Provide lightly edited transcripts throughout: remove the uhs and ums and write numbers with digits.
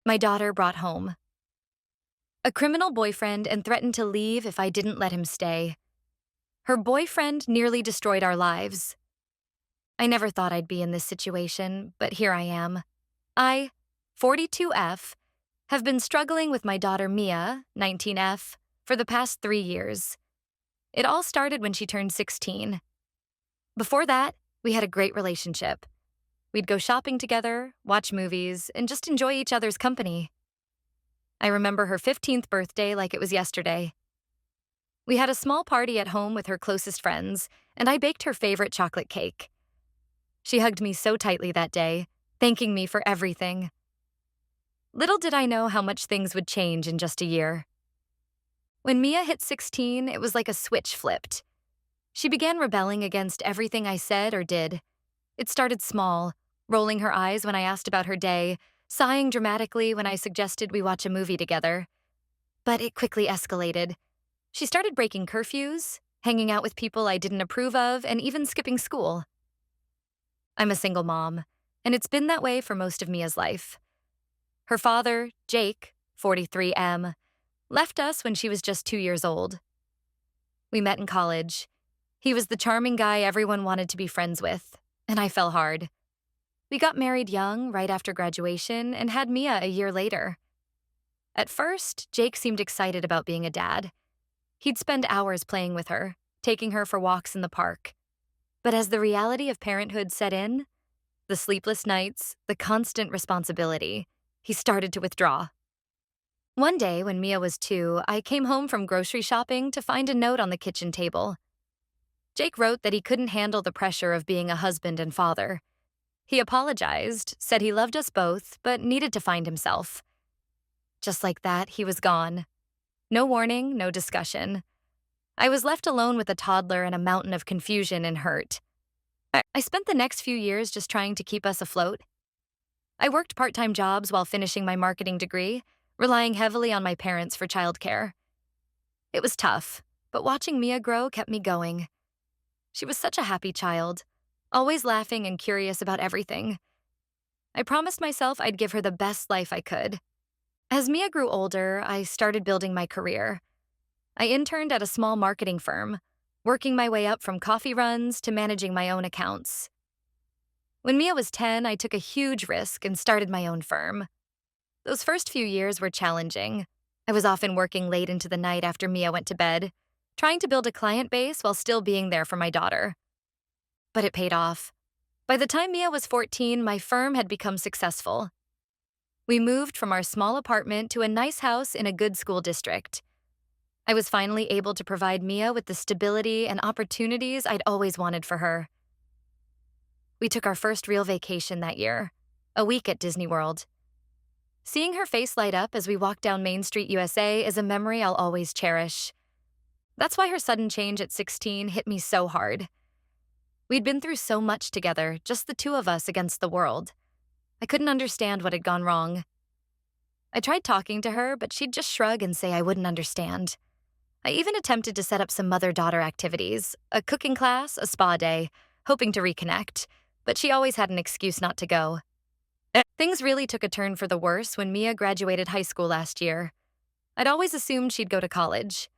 My daughter brought home a criminal boyfriend and threatened to leave if I didn't let him stay. Her boyfriend nearly destroyed our lives. I never thought I'd be in this situation, but here I am. I, 42F, have been struggling with my daughter Mia, 19F, for the past 3 years. It all started when she turned 16. Before that, we had a great relationship. We'd go shopping together, watch movies, and just enjoy each other's company. I remember her 15th birthday like it was yesterday. We had a small party at home with her closest friends, and I baked her favorite chocolate cake. She hugged me so tightly that day, thanking me for everything. Little did I know how much things would change in just a year. When Mia hit 16, it was like a switch flipped. She began rebelling against everything I said or did. It started small, rolling her eyes when I asked about her day, sighing dramatically when I suggested we watch a movie together. But it quickly escalated. She started breaking curfews, hanging out with people I didn't approve of, and even skipping school. I'm a single mom, and it's been that way for most of Mia's life. Her father, Jake, 43M, left us when she was just 2 years old. We met in college. He was the charming guy everyone wanted to be friends with, and I fell hard. We got married young, right after graduation, and had Mia a year later. At first, Jake seemed excited about being a dad. He'd spend hours playing with her, taking her for walks in the park. But as the reality of parenthood set in, the sleepless nights, the constant responsibility, he started to withdraw. One day, when Mia was 2, I came home from grocery shopping to find a note on the kitchen table. Jake wrote that he couldn't handle the pressure of being a husband and father. He apologized, said he loved us both, but needed to find himself. Just like that, he was gone. No warning, no discussion. I was left alone with a toddler and a mountain of confusion and hurt. I spent the next few years just trying to keep us afloat. I worked part-time jobs while finishing my marketing degree, relying heavily on my parents for childcare. It was tough, but watching Mia grow kept me going. She was such a happy child, always laughing and curious about everything. I promised myself I'd give her the best life I could. As Mia grew older, I started building my career. I interned at a small marketing firm, working my way up from coffee runs to managing my own accounts. When Mia was 10, I took a huge risk and started my own firm. Those first few years were challenging. I was often working late into the night after Mia went to bed, trying to build a client base while still being there for my daughter. But it paid off. By the time Mia was 14, my firm had become successful. We moved from our small apartment to a nice house in a good school district. I was finally able to provide Mia with the stability and opportunities I'd always wanted for her. We took our first real vacation that year, a week at Disney World. Seeing her face light up as we walked down Main Street, USA is a memory I'll always cherish. That's why her sudden change at 16 hit me so hard. We'd been through so much together, just the two of us against the world. I couldn't understand what had gone wrong. I tried talking to her, but she'd just shrug and say I wouldn't understand. I even attempted to set up some mother-daughter activities, a cooking class, a spa day, hoping to reconnect, but she always had an excuse not to go. Things really took a turn for the worse when Mia graduated high school last year. I'd always assumed she'd go to college.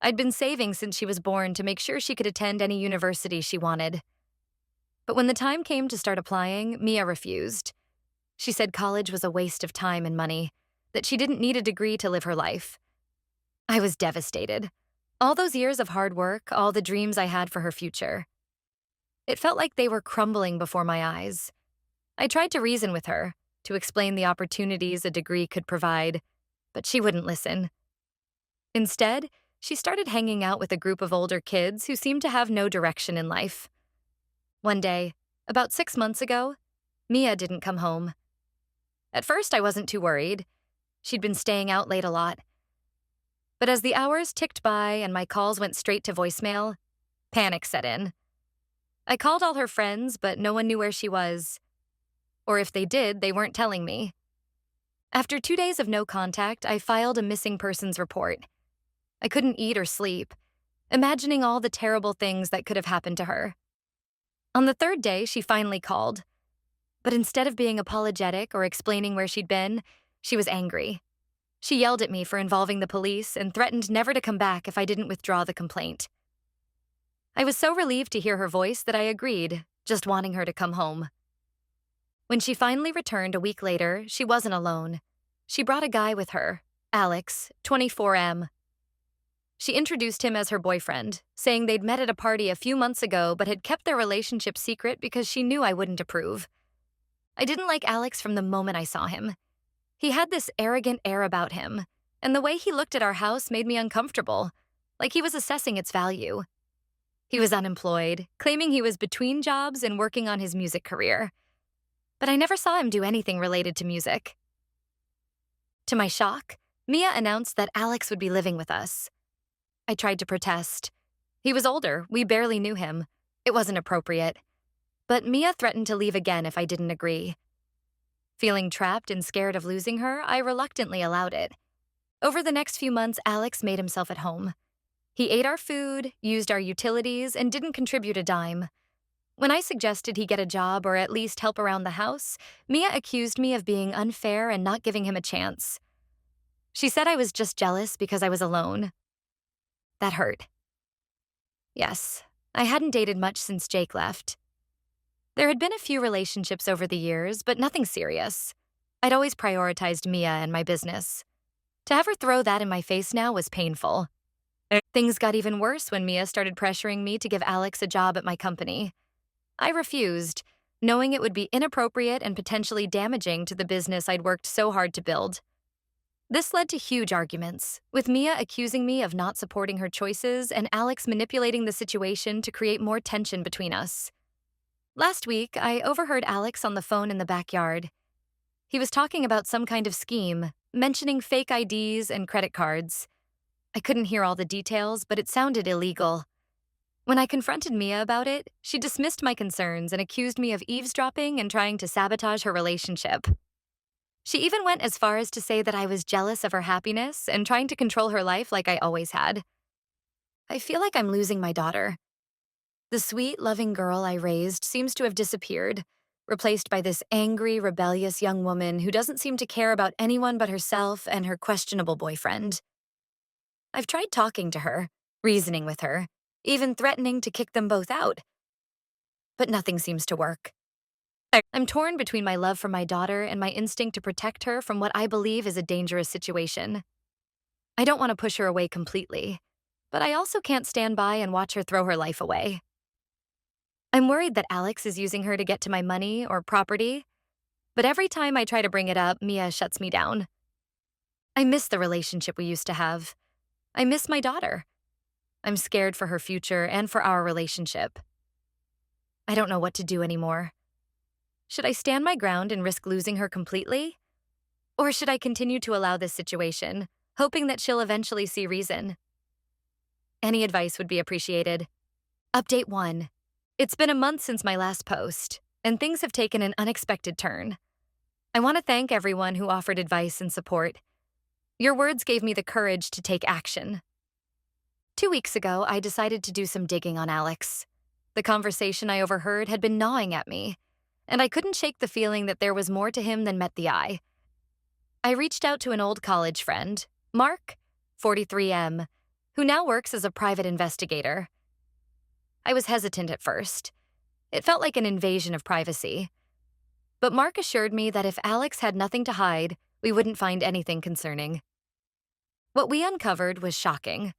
I'd been saving since she was born to make sure she could attend any university she wanted. But when the time came to start applying, Mia refused. She said college was a waste of time and money, that she didn't need a degree to live her life. I was devastated. All those years of hard work, all the dreams I had for her future. It felt like they were crumbling before my eyes. I tried to reason with her, to explain the opportunities a degree could provide, but she wouldn't listen. Instead, she started hanging out with a group of older kids who seemed to have no direction in life. One day, about 6 months ago, Mia didn't come home. At first, I wasn't too worried. She'd been staying out late a lot. But as the hours ticked by and my calls went straight to voicemail, panic set in. I called all her friends, but no one knew where she was. Or if they did, they weren't telling me. After 2 days of no contact, I filed a missing persons report. I couldn't eat or sleep, imagining all the terrible things that could have happened to her. On the third day, she finally called. But instead of being apologetic or explaining where she'd been, She was angry. She yelled at me for involving the police and threatened never to come back if I didn't withdraw the complaint. I was so relieved to hear her voice that I agreed, just wanting her to come home. When she finally returned a week later, she wasn't alone. She brought a guy with her, Alex, 24M. She introduced him as her boyfriend, saying they'd met at a party a few months ago but had kept their relationship secret because she knew I wouldn't approve. I didn't like Alex from the moment I saw him. He had this arrogant air about him, and the way he looked at our house made me uncomfortable, like he was assessing its value. He was unemployed, claiming he was between jobs and working on his music career. But I never saw him do anything related to music. To my shock, Mia announced that Alex would be living with us. I tried to protest. He was older, we barely knew him. It wasn't appropriate. But Mia threatened to leave again if I didn't agree. Feeling trapped and scared of losing her, I reluctantly allowed it. Over the next few months, Alex made himself at home. He ate our food, used our utilities, and didn't contribute a dime. When I suggested he get a job or at least help around the house, Mia accused me of being unfair and not giving him a chance. She said I was just jealous because I was alone. That hurt. Yes, I hadn't dated much since Jake left. There had been a few relationships over the years, but nothing serious. I'd always prioritized Mia and my business. To have her throw that in my face now was painful. Things got even worse when Mia started pressuring me to give Alex a job at my company. I refused, knowing it would be inappropriate and potentially damaging to the business I'd worked so hard to build. This led to huge arguments, with Mia accusing me of not supporting her choices and Alex manipulating the situation to create more tension between us. Last week, I overheard Alex on the phone in the backyard. He was talking about some kind of scheme, mentioning fake IDs and credit cards. I couldn't hear all the details, but it sounded illegal. When I confronted Mia about it, she dismissed my concerns and accused me of eavesdropping and trying to sabotage her relationship. She even went as far as to say that I was jealous of her happiness and trying to control her life like I always had. I feel like I'm losing my daughter. The sweet, loving girl I raised seems to have disappeared, replaced by this angry, rebellious young woman who doesn't seem to care about anyone but herself and her questionable boyfriend. I've tried talking to her, reasoning with her, even threatening to kick them both out. But nothing seems to work. I'm torn between my love for my daughter and my instinct to protect her from what I believe is a dangerous situation. I don't want to push her away completely, but I also can't stand by and watch her throw her life away. I'm worried that Alex is using her to get to my money or property, but every time I try to bring it up, Mia shuts me down. I miss the relationship we used to have. I miss my daughter. I'm scared for her future and for our relationship. I don't know what to do anymore. Should I stand my ground and risk losing her completely? Or should I continue to allow this situation, hoping that she'll eventually see reason? Any advice would be appreciated. Update 1. It's been a month since my last post, and things have taken an unexpected turn. I want to thank everyone who offered advice and support. Your words gave me the courage to take action. 2 weeks ago, I decided to do some digging on Alex. The conversation I overheard had been gnawing at me, and I couldn't shake the feeling that there was more to him than met the eye. I reached out to an old college friend, Mark, 43M, who now works as a private investigator. I was hesitant at first. It felt like an invasion of privacy. But Mark assured me that if Alex had nothing to hide, we wouldn't find anything concerning. What we uncovered was shocking.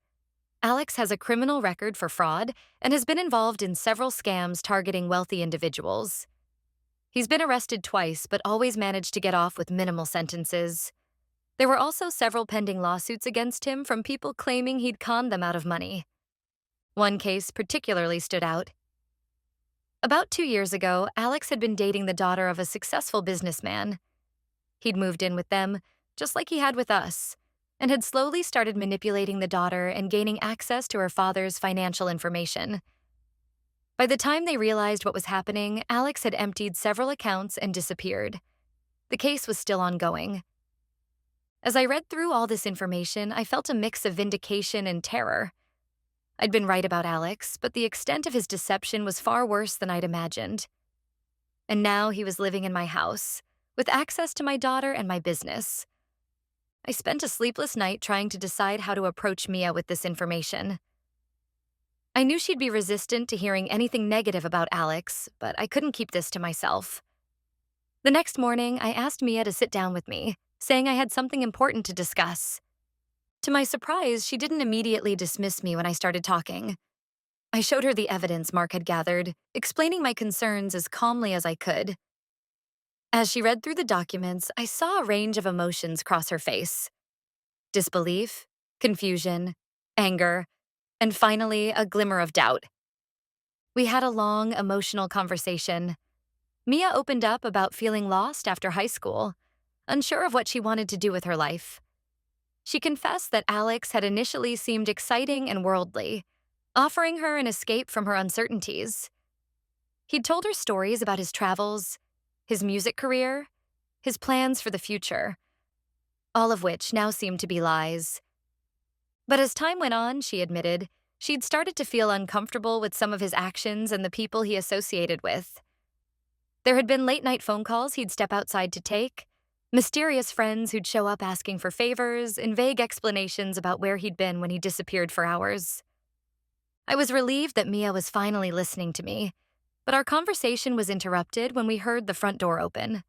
Alex has a criminal record for fraud and has been involved in several scams targeting wealthy individuals. He's been arrested twice, but always managed to get off with minimal sentences. There were also several pending lawsuits against him from people claiming he'd conned them out of money. One case particularly stood out. About 2 years ago, Alex had been dating the daughter of a successful businessman. He'd moved in with them, just like he had with us, and had slowly started manipulating the daughter and gaining access to her father's financial information. By the time they realized what was happening, Alex had emptied several accounts and disappeared. The case was still ongoing. As I read through all this information, I felt a mix of vindication and terror. I'd been right about Alex, but the extent of his deception was far worse than I'd imagined. And now he was living in my house, with access to my daughter and my business. I spent a sleepless night trying to decide how to approach Mia with this information. I knew she'd be resistant to hearing anything negative about Alex, but I couldn't keep this to myself. The next morning, I asked Mia to sit down with me, saying I had something important to discuss. To my surprise, she didn't immediately dismiss me when I started talking. I showed her the evidence Mark had gathered, explaining my concerns as calmly as I could. As she read through the documents, I saw a range of emotions cross her face: disbelief, confusion, anger, and finally, a glimmer of doubt. We had a long, emotional conversation. Mia opened up about feeling lost after high school, unsure of what she wanted to do with her life. She confessed that Alex had initially seemed exciting and worldly, offering her an escape from her uncertainties. He'd told her stories about his travels, his music career, his plans for the future, all of which now seemed to be lies. But as time went on, she admitted, she'd started to feel uncomfortable with some of his actions and the people he associated with. There had been late-night phone calls he'd step outside to take, mysterious friends who'd show up asking for favors, and vague explanations about where he'd been when he disappeared for hours. I was relieved that Mia was finally listening to me, but our conversation was interrupted when we heard the front door open.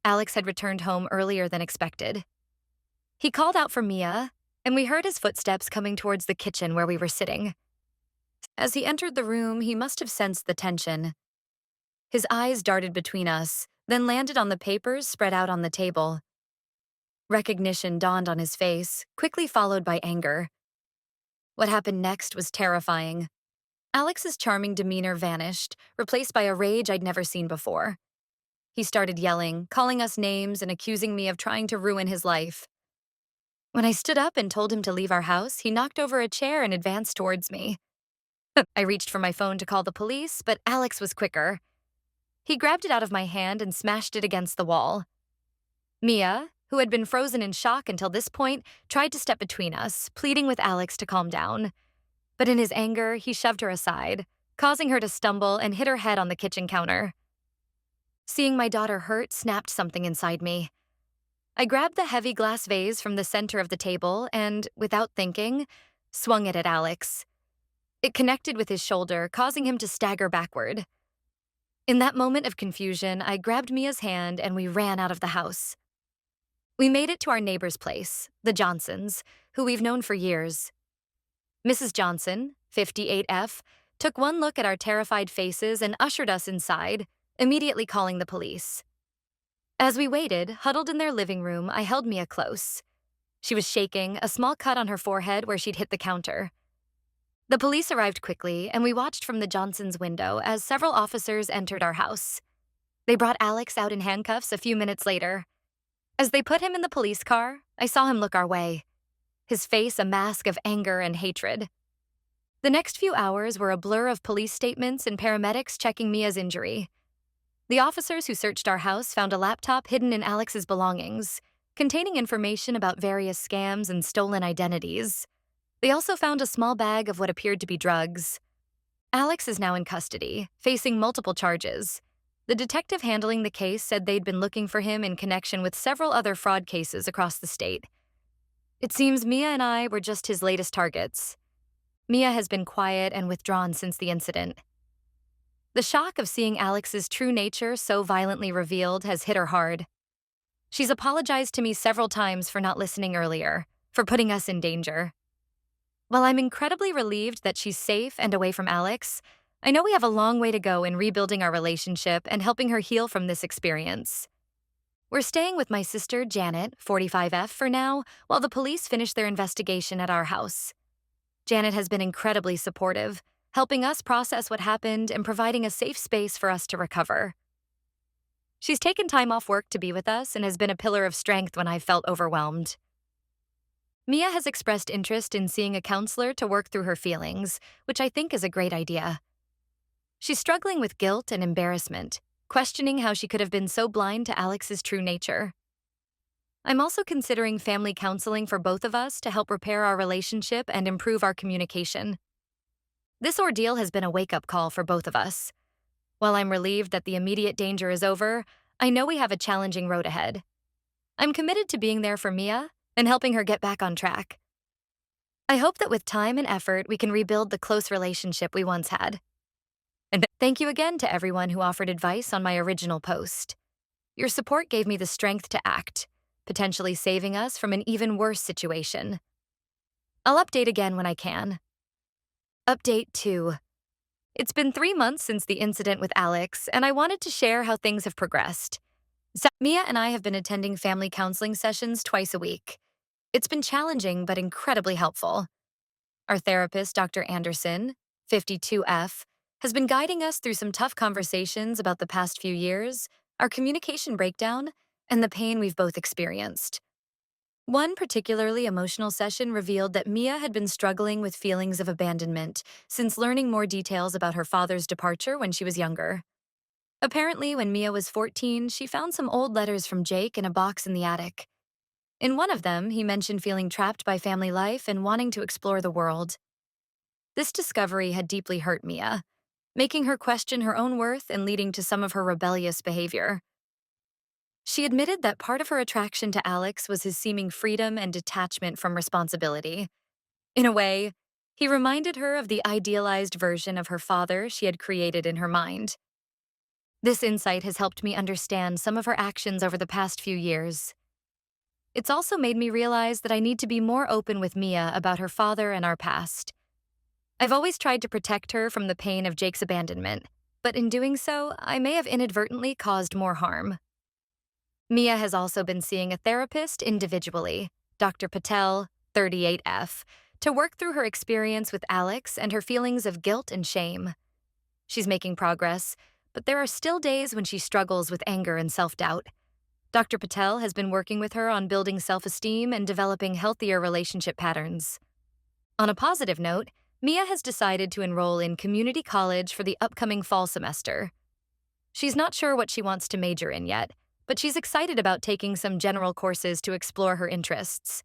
Alex had returned home earlier than expected. He called out for Mia, and we heard his footsteps coming towards the kitchen where we were sitting. As he entered the room, he must have sensed the tension. His eyes darted between us, then landed on the papers spread out on the table. Recognition dawned on his face, quickly followed by anger. What happened next was terrifying. Alex's charming demeanor vanished, replaced by a rage I'd never seen before. He started yelling, calling us names and accusing me of trying to ruin his life. When I stood up and told him to leave our house, he knocked over a chair and advanced towards me. I reached for my phone to call the police, but Alex was quicker. He grabbed it out of my hand and smashed it against the wall. Mia, who had been frozen in shock until this point, tried to step between us, pleading with Alex to calm down. But in his anger, he shoved her aside, causing her to stumble and hit her head on the kitchen counter. Seeing my daughter hurt snapped something inside me. I grabbed the heavy glass vase from the center of the table and, without thinking, swung it at Alex. It connected with his shoulder, causing him to stagger backward. In that moment of confusion, I grabbed Mia's hand and we ran out of the house. We made it to our neighbor's place, the Johnsons, who we've known for years. Mrs. Johnson, 58F, took one look at our terrified faces and ushered us inside, immediately calling the police. As we waited, huddled in their living room, I held Mia close. She was shaking, a small cut on her forehead where she'd hit the counter. The police arrived quickly, and we watched from the Johnsons' window as several officers entered our house. They brought Alex out in handcuffs a few minutes later. As they put him in the police car, I saw him look our way, his face a mask of anger and hatred. The next few hours were a blur of police statements and paramedics checking Mia's injury. The officers who searched our house found a laptop hidden in Alex's belongings, containing information about various scams and stolen identities. They also found a small bag of what appeared to be drugs. Alex is now in custody, facing multiple charges. The detective handling the case said they'd been looking for him in connection with several other fraud cases across the state. It seems Mia and I were just his latest targets. Mia has been quiet and withdrawn since the incident. The shock of seeing Alex's true nature so violently revealed has hit her hard. She's apologized to me several times for not listening earlier, for putting us in danger. While I'm incredibly relieved that she's safe and away from Alex, I know we have a long way to go in rebuilding our relationship and helping her heal from this experience. We're staying with my sister, Janet, 45F, for now, while the police finish their investigation at our house. Janet has been incredibly supportive, helping us process what happened and providing a safe space for us to recover. She's taken time off work to be with us and has been a pillar of strength when I've felt overwhelmed. Mia has expressed interest in seeing a counselor to work through her feelings, which I think is a great idea. She's struggling with guilt and embarrassment, questioning how she could have been so blind to Alex's true nature. I'm also considering family counseling for both of us to help repair our relationship and improve our communication. This ordeal has been a wake-up call for both of us. While I'm relieved that the immediate danger is over, I know we have a challenging road ahead. I'm committed to being there for Mia and helping her get back on track. I hope that with time and effort, we can rebuild the close relationship we once had. And thank you again to everyone who offered advice on my original post. Your support gave me the strength to act, potentially saving us from an even worse situation. I'll update again when I can. Update 2. It's been 3 months since the incident with Alex, and I wanted to share how things have progressed. Mia and I have been attending family counseling sessions twice a week. It's been challenging but incredibly helpful. Our therapist, Dr. Anderson, 52F, has been guiding us through some tough conversations about the past few years, our communication breakdown, and the pain we've both experienced. One particularly emotional session revealed that Mia had been struggling with feelings of abandonment since learning more details about her father's departure when she was younger. Apparently, when Mia was 14, she found some old letters from Jake in a box in the attic. In one of them, he mentioned feeling trapped by family life and wanting to explore the world. This discovery had deeply hurt Mia, making her question her own worth and leading to some of her rebellious behavior. She admitted that part of her attraction to Alex was his seeming freedom and detachment from responsibility. In a way, he reminded her of the idealized version of her father she had created in her mind. This insight has helped me understand some of her actions over the past few years. It's also made me realize that I need to be more open with Mia about her father and our past. I've always tried to protect her from the pain of Jake's abandonment, but in doing so, I may have inadvertently caused more harm. Mia has also been seeing a therapist individually, Dr. Patel, 38F, to work through her experience with Alex and her feelings of guilt and shame. She's making progress, but there are still days when she struggles with anger and self-doubt. Dr. Patel has been working with her on building self-esteem and developing healthier relationship patterns. On a positive note, Mia has decided to enroll in community college for the upcoming fall semester. She's not sure what she wants to major in yet, but she's excited about taking some general courses to explore her interests.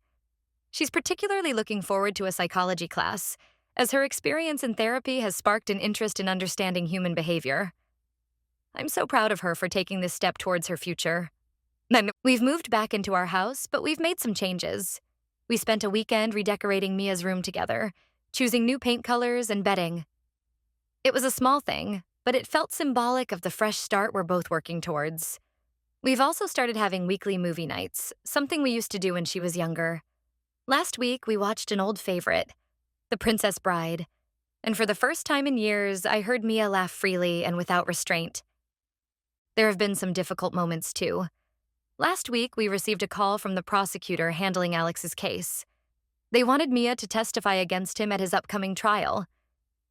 She's particularly looking forward to a psychology class, as her experience in therapy has sparked an interest in understanding human behavior. I'm so proud of her for taking this step towards her future. Then we've moved back into our house, but we've made some changes. We spent a weekend redecorating Mia's room together, choosing new paint colors and bedding. It was a small thing, but it felt symbolic of the fresh start we're both working towards. We've also started having weekly movie nights, something we used to do when she was younger. Last week, we watched an old favorite, The Princess Bride, and for the first time in years, I heard Mia laugh freely and without restraint. There have been some difficult moments, too. Last week, we received a call from the prosecutor handling Alex's case. They wanted Mia to testify against him at his upcoming trial.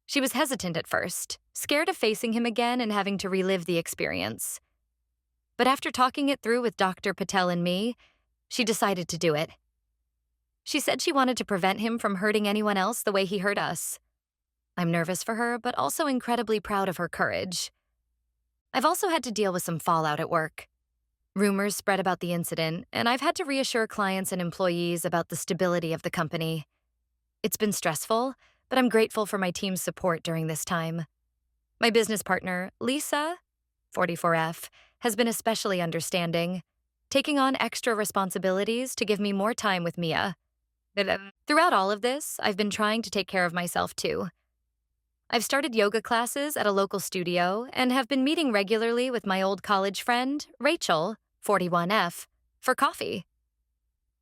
She was hesitant at first, scared of facing him again and having to relive the experience. But after talking it through with Dr. Patel and me, she decided to do it. She said she wanted to prevent him from hurting anyone else the way he hurt us. I'm nervous for her, but also incredibly proud of her courage. I've also had to deal with some fallout at work. Rumors spread about the incident, and I've had to reassure clients and employees about the stability of the company. It's been stressful, but I'm grateful for my team's support during this time. My business partner, Lisa, 44F, has been especially understanding, taking on extra responsibilities to give me more time with Mia. Throughout all of this, I've been trying to take care of myself too. I've started yoga classes at a local studio and have been meeting regularly with my old college friend, Rachel, 41F, for coffee.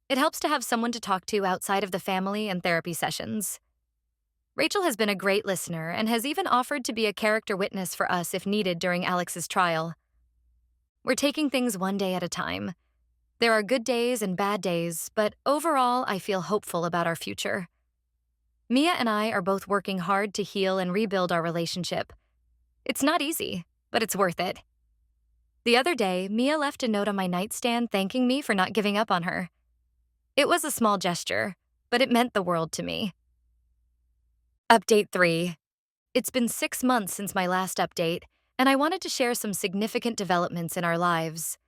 It helps to have someone to talk to outside of the family and therapy sessions. Rachel has been a great listener and has even offered to be a character witness for us if needed during Alex's trial. We're taking things one day at a time. There are good days and bad days, but overall, I feel hopeful about our future. Mia and I are both working hard to heal and rebuild our relationship. It's not easy, but it's worth it. The other day, Mia left a note on my nightstand thanking me for not giving up on her. It was a small gesture, but it meant the world to me. Update 3. It's been 6 months since my last update, and I wanted to share some significant developments in our lives.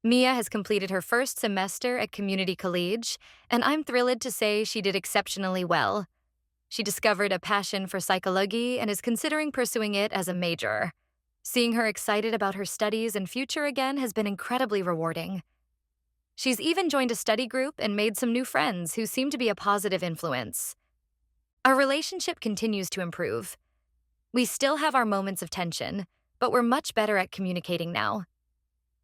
Mia has completed her first semester at Community College, and I'm thrilled to say she did exceptionally well. She discovered a passion for psychology and is considering pursuing it as a major. Seeing her excited about her studies and future again has been incredibly rewarding. She's even joined a study group and made some new friends who seem to be a positive influence. Our relationship continues to improve. We still have our moments of tension, but we're much better at communicating now.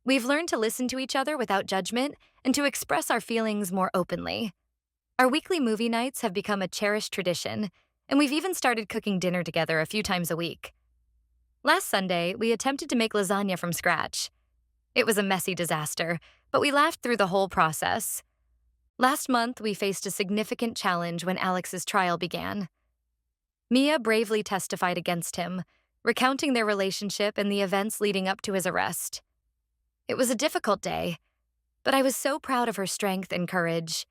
We've learned to listen to each other without judgment and to express our feelings more openly. Our weekly movie nights have become a cherished tradition, and we've even started cooking dinner together a few times a week. Last Sunday, we attempted to make lasagna from scratch. It was a messy disaster, but we laughed through the whole process. Last month, we faced a significant challenge when Alex's trial began. Mia bravely testified against him, recounting their relationship and the events leading up to his arrest. It was a difficult day, but I was so proud of her strength and courage.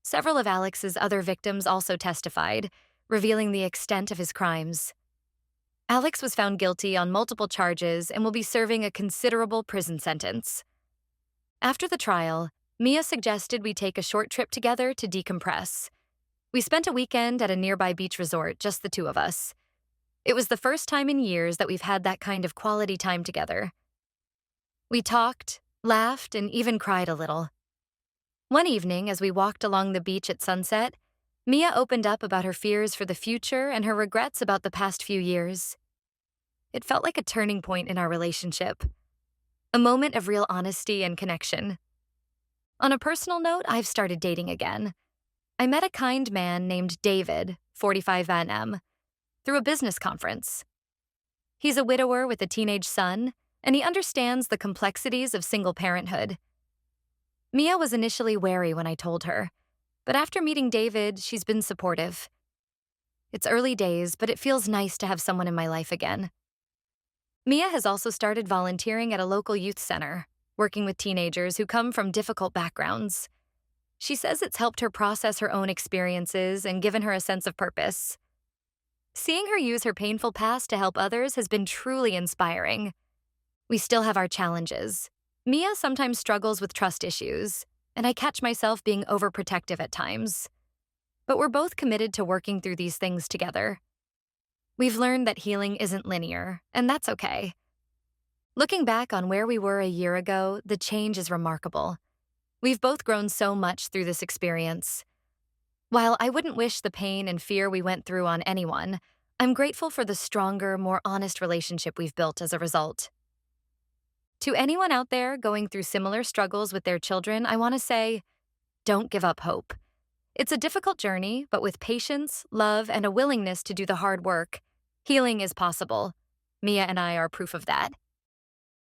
Several of Alex's other victims also testified, revealing the extent of his crimes. Alex was found guilty on multiple charges and will be serving a considerable prison sentence. After the trial, Mia suggested we take a short trip together to decompress. We spent a weekend at a nearby beach resort, just the two of us. It was the first time in years that we've had that kind of quality time together. We talked, laughed, and even cried a little. One evening, as we walked along the beach at sunset, Mia opened up about her fears for the future and her regrets about the past few years. It felt like a turning point in our relationship, a moment of real honesty and connection. On a personal note, I've started dating again. I met a kind man named David, 45 Van M, through a business conference. He's a widower with a teenage son, and he understands the complexities of single parenthood. Mia was initially wary when I told her, but after meeting David, she's been supportive. It's early days, but it feels nice to have someone in my life again. Mia has also started volunteering at a local youth center, working with teenagers who come from difficult backgrounds. She says it's helped her process her own experiences and given her a sense of purpose. Seeing her use her painful past to help others has been truly inspiring. We still have our challenges. Mia sometimes struggles with trust issues, and I catch myself being overprotective at times. But we're both committed to working through these things together. We've learned that healing isn't linear, and that's okay. Looking back on where we were a year ago, the change is remarkable. We've both grown so much through this experience. While I wouldn't wish the pain and fear we went through on anyone, I'm grateful for the stronger, more honest relationship we've built as a result. To anyone out there going through similar struggles with their children, I want to say, don't give up hope. It's a difficult journey, but with patience, love, and a willingness to do the hard work, healing is possible. Mia and I are proof of that.